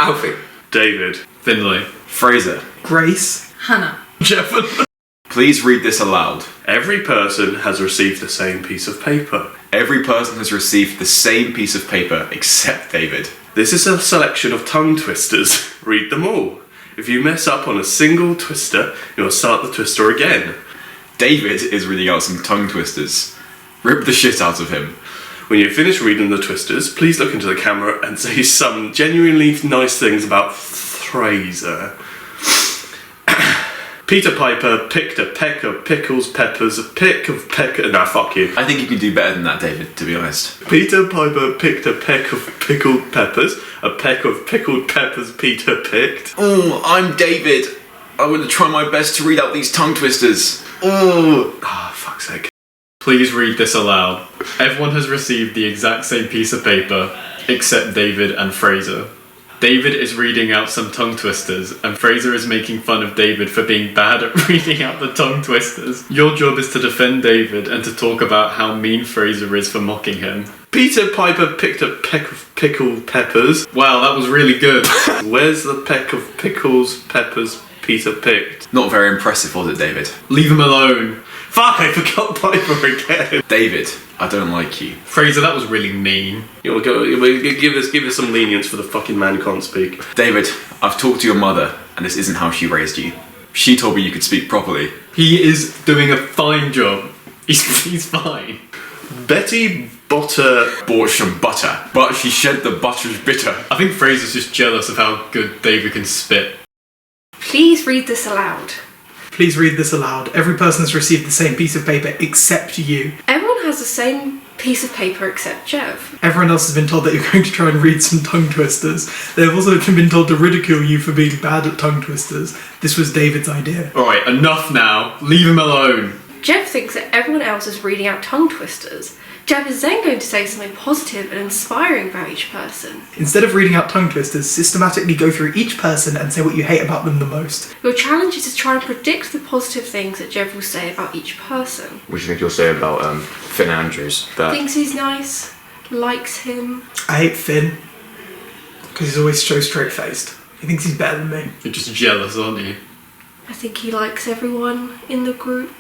Alfie. David. Finley. Fraser. Grace. Hannah. Jeffin. Please read this aloud. Every person has received the same piece of paper. Every person has received the same piece of paper except David. This is a selection of tongue twisters. Read them all. If you mess up on a single twister, you'll start the twister again. David is reading out some tongue twisters. Rip the shit out of him. When you finish reading the twisters, please look into the camera and say some genuinely nice things about Fraser. Peter Piper picked a peck of pickles, peppers, a pick of nah, fuck you. I think you can do better than that, David, to be honest. Peter Piper picked a peck of pickled peppers. A peck of pickled peppers Peter picked. Oh, I'm David. I'm going to try my best to read out these tongue twisters. Oh, fuck's sake. Please read this aloud. Everyone has received the exact same piece of paper, except David and Fraser. David is reading out some tongue twisters, and Fraser is making fun of David for being bad at reading out the tongue twisters. Your job is to defend David and to talk about how mean Fraser is for mocking him. Peter Piper picked a peck of pickled peppers. Wow, that was really good. Where's the peck of pickles, peppers Peter picked? Not very impressive, was it, David? Leave him alone. Fuck, I forgot Piper again. David, I don't like you. Fraser, that was really mean. You'll give us some lenience for the fucking man who can't speak. David, I've talked to your mother, and this isn't how she raised you. She told me you could speak properly. He is doing a fine job. He's fine. Betty Botter Bought some butter, but she said the butter's bitter. I think Fraser's just jealous of how good David can spit. Please read this aloud. Please read this aloud. Every person has received the same piece of paper except you. Everyone has the same piece of paper except Jeff. Everyone else has been told that you're going to try and read some tongue twisters. They have also been told to ridicule you for being bad at tongue twisters. This was David's idea. Alright, enough now. Leave him alone. Jeff thinks that everyone else is reading out tongue twisters. Jeff is then going to say something positive and inspiring about each person. Instead of reading out tongue twisters, systematically go through each person and say what you hate about them the most. Your challenge is to try and predict the positive things that Jeff will say about each person. What do you think you'll say about Finn Andrews? Thinks he's nice, likes him. I hate Finn, because he's always so straight-faced. He thinks he's better than me. You're just jealous, aren't you? I think he likes everyone in the group.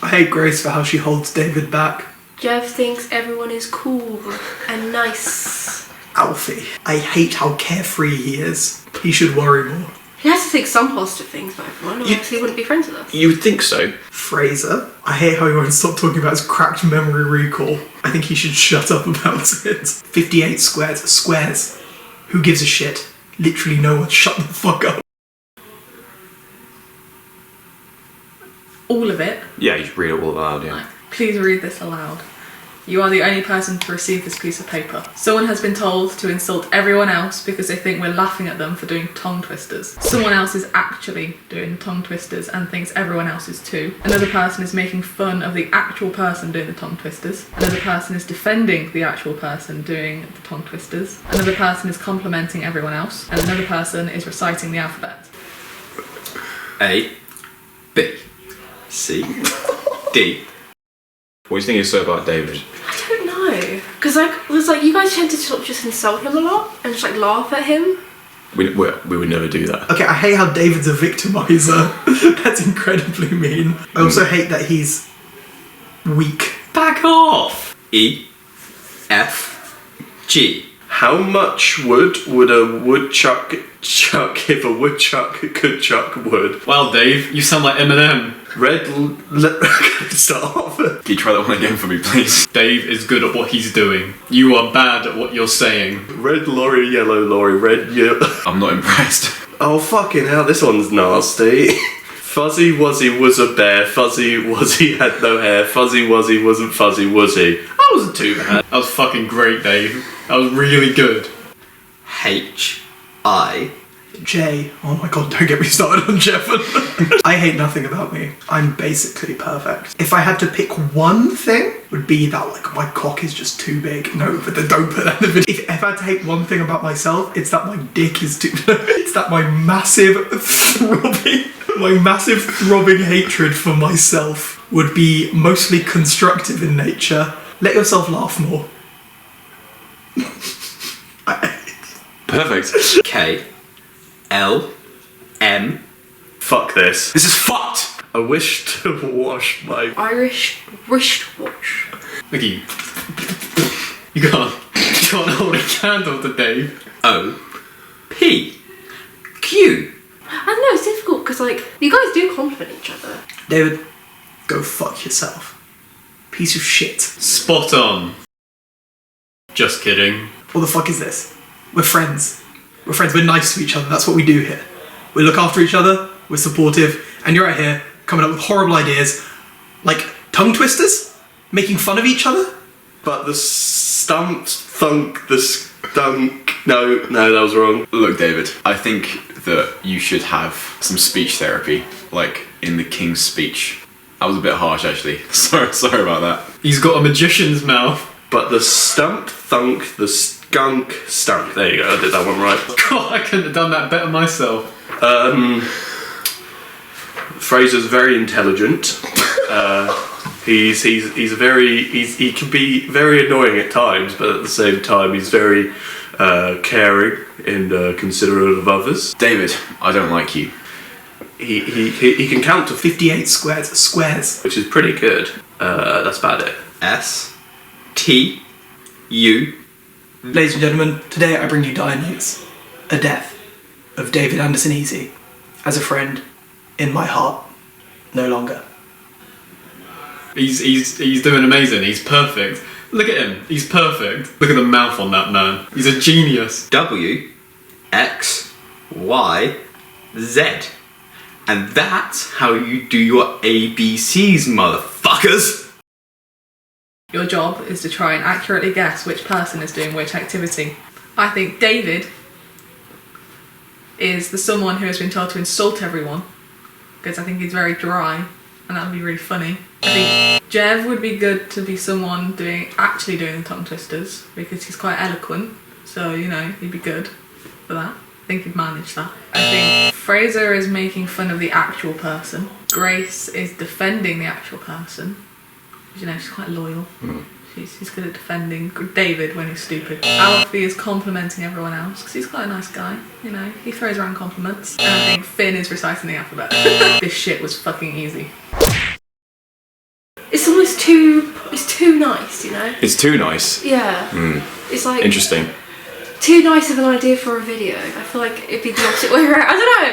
I hate Grace for how she holds David back. Jeff thinks everyone is cool and nice. Alfie, I hate how carefree he is. He should worry more. He has to think some positive things about everyone, or else he wouldn't be friends with us. You would think so. Fraser, I hate how he won't stop talking about his cracked memory recall. I think he should shut up about it. 58 squares. Squares. Who gives a shit? Literally no one. Shut the fuck up. All of it. Yeah, you should read it all aloud, yeah. Please read this aloud. You are the only person to receive this piece of paper. Someone has been told to insult everyone else because they think we're laughing at them for doing tongue twisters. Someone else is actually doing tongue twisters and thinks everyone else is too. Another person is making fun of the actual person doing the tongue twisters. Another person is defending the actual person doing the tongue twisters. Another person is complimenting everyone else. And another person is reciting the alphabet. A, B, C, D. What do you think you say about David? I don't know. Because you guys tend to sort of just insult him a lot and just laugh at him. We would never do that. Okay, I hate how David's a victimizer. That's incredibly mean. I also hate that he's weak. Back off! E, F, G. How much wood would a woodchuck chuck if a woodchuck could chuck wood? Wow, Dave, you sound like Eminem. Start off. Can you try that one again for me, please? Dave is good at what he's doing. You are bad at what you're saying. Red lorry, yellow lorry, red yellow. I'm not impressed. Oh fucking hell, this one's nasty. Fuzzy Wuzzy was a bear, Fuzzy Wuzzy had no hair, Fuzzy Wuzzy wasn't fuzzy, was he? That wasn't too bad. That was fucking great, Dave. That was really good. H, I. J. Oh my god, don't get me started on Jeff. I hate nothing about me. I'm basically perfect. If I had to pick one thing, it would be that my cock is just too big. No, but don't put that in the video. If I had to hate one thing about myself, it's that my dick is too... It's that my massive throbbing hatred for myself would be mostly constructive in nature. Let yourself laugh more. Perfect. K, L M. Fuck this. This is fucked. I wish to wash my. Irish wristwatch. Mickey, you can't hold a candle to Dave. O P Q. I don't know, it's difficult because, like, you guys do compliment each other. David, go fuck yourself. Piece of shit. Spot on. Just kidding. What the fuck is this? We're friends. We're friends. We're nice to each other. That's what we do here. We look after each other. We're supportive. And you're out here coming up with horrible ideas like tongue twisters? Making fun of each other? But the stunk. No, that was wrong. Look, David, I think that you should have some speech therapy, like in the King's Speech. That was a bit harsh, actually. Sorry about that. He's got a magician's mouth. But the skunk stunk. There you go, I did that one right. God, I couldn't have done that better myself. Fraser's very intelligent. He can be very annoying at times, but at the same time he's very caring and considerate of others. David, I don't like you. He can count to 58 squares. which is pretty good. That's about it. S T U. Ladies and gentlemen, today I bring you dire news. A death of David Anderson Easy. As a friend, in my heart, no longer. He's doing amazing. He's perfect. Look at him. He's perfect. Look at the mouth on that man. He's a genius. W X Y Z. And that's how you do your ABCs, motherfuckers! Your job is to try and accurately guess which person is doing which activity. I think David is the someone who has been told to insult everyone, because I think he's very dry, and that would be really funny. I think Jev would be good to be someone actually doing the tongue twisters, because he's quite eloquent, so, you know, he'd be good for that. I think he'd manage that. I think Fraser is making fun of the actual person. Grace is defending the actual person. You know, she's quite loyal. She's good at defending David when he's stupid. Alfie is complimenting everyone else because he's quite a nice guy. You know, he throws around compliments. And I think Finn is reciting the alphabet. This shit was fucking easy. It's almost too nice, you know? It's too nice. Yeah. It's like Interesting. too nice of an idea for a video. I feel like it'd be the opposite way around. I don't know.